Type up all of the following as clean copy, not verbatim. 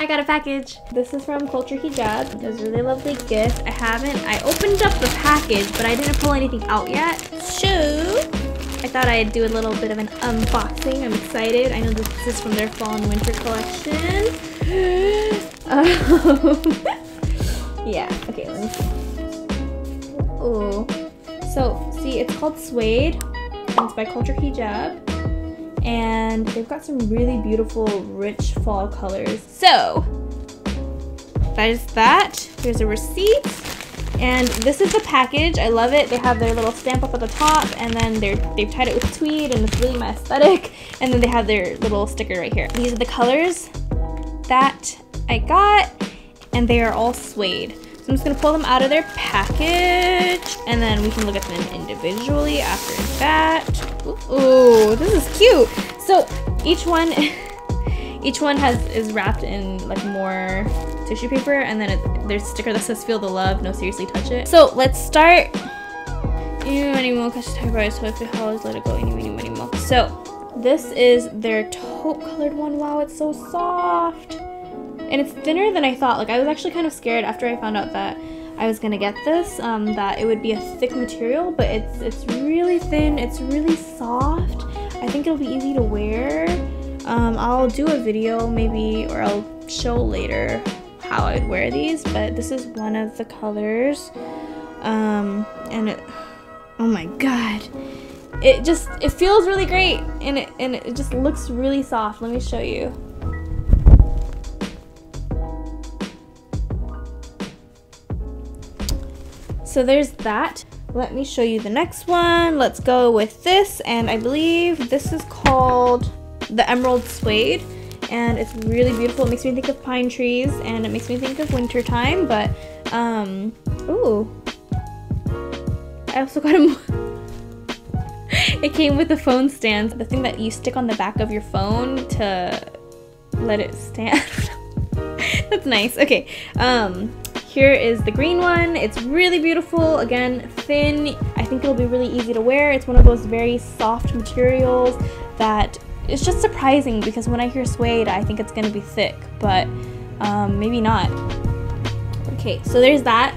I got a package. This is from Culture Hijab. It was a really lovely gift. I opened up the package, but I didn't pull anything out yet. So, I thought I'd do a little bit of an unboxing. I'm excited. I know this is from their fall and winter collection. Yeah, okay, let me see. Ooh. So, see, it's called Suede. It's by Culture Hijab. And they've got some really beautiful, rich fall colors. So, that is that. Here's a receipt. And this is the package. I love it. They have their little stamp up at the top, and then they've tied it with tweed, and it's really my aesthetic. And then they have their little sticker right here. These are the colors that I got, and they are all suede. So I'm just gonna pull them out of their package, and then we can look at them individually after that. Ooh, this is cute. So each one is wrapped in like more tissue paper, and then there's a sticker that says "Feel the love, no seriously touch it." So let's start. Let it go. So this is their taupe colored one. Wow, it's so soft. And it's thinner than I thought. Like, I was actually kind of scared after I found out that I was gonna get this, that it would be a thick material, but it's really thin, it's really soft. I think it'll be easy to wear. I'll do a video maybe, or I'll show later how I would wear these, but this is one of the colors. And oh my god. It feels really great, and it just looks really soft. Let me show you. So there's that. Let me show you the next one. Let's go with this, and I believe this is called the Emerald Suede, and it's really beautiful. It makes me think of pine trees, and it makes me think of winter time, but ooh. I also got it came with a phone stand, the thing that you stick on the back of your phone to let it stand. That's nice. Okay. Here is the green one. It's really beautiful. Again, thin. I think it'll be really easy to wear. It's one of those very soft materials that is just surprising, because when I hear suede, I think it's gonna be thick, but maybe not. Okay, so there's that.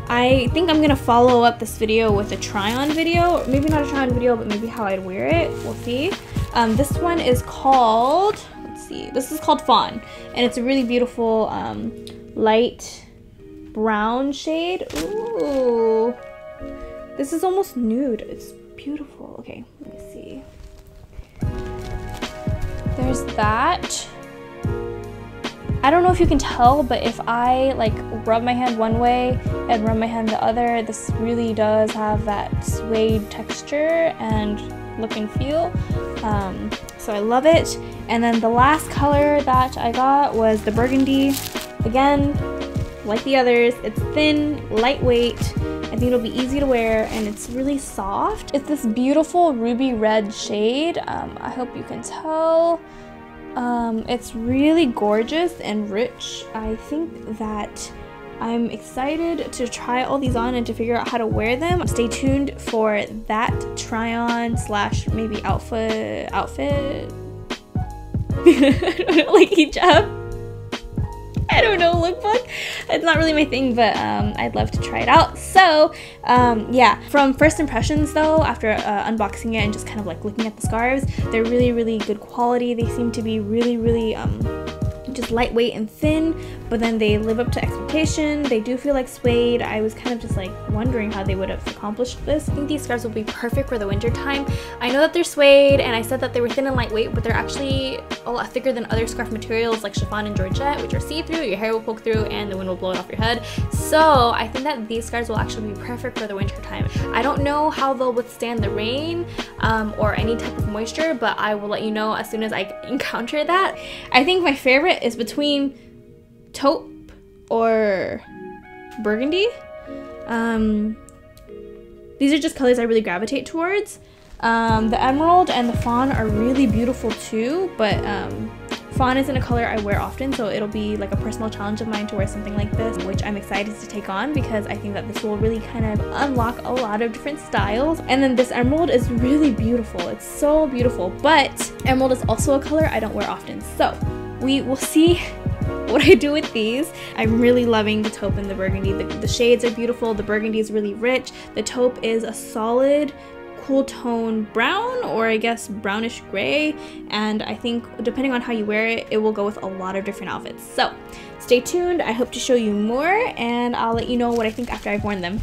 I think I'm gonna follow up this video with a try-on video. Maybe not a try-on video, but maybe how I'd wear it. We'll see. This one is called, let's see, this is called Fawn, and it's a really beautiful light brown shade. Ooh, this is almost nude. It's beautiful. Okay, let me see. There's that. I don't know if you can tell, but if I like rub my hand one way and rub my hand the other, this really does have that suede texture and look and feel. So I love it. And then the last color that I got was the burgundy. Again, like the others, it's thin, lightweight. I think it'll be easy to wear, and it's really soft. It's this beautiful ruby red shade. I hope you can tell. It's really gorgeous and rich. I think that I'm excited to try all these on and to figure out how to wear them. Stay tuned for that try-on slash maybe outfit. Like hijab. I don't know, lookbook. It's not really my thing, but I'd love to try it out. So yeah, from first impressions though, after unboxing it and just kind of like looking at the scarves, they're really, really good quality. They seem to be really, really just lightweight and thin, but then they live up to expectation. They do feel like suede. I was kind of just like wondering how they would have accomplished this. I think these scarves will be perfect for the winter time. I know that they're suede, and I said that they were thin and lightweight, but they're actually a lot thicker than other scarf materials like chiffon and georgette, which are see-through, your hair will poke through, and the wind will blow it off your head. So I think that these scarves will actually be perfect for the winter time. I don't know how they'll withstand the rain or any type of moisture, but I will let you know as soon as I encounter that. I think my favorite is between taupe or burgundy. These are just colors I really gravitate towards. The emerald and the fawn are really beautiful too, but fawn isn't a color I wear often, so it'll be like a personal challenge of mine to wear something like this, which I'm excited to take on because I think that this will really kind of unlock a lot of different styles. And then this emerald is really beautiful. It's so beautiful, but emerald is also a color I don't wear often, so we will see what I do with these. I'm really loving the taupe and the burgundy. The shades are beautiful. The burgundy is really rich. The taupe is a solid cool tone brown, or I guess brownish gray, and I think depending on how you wear it, it will go with a lot of different outfits. So stay tuned. I hope to show you more, and I'll let you know what I think after I've worn them.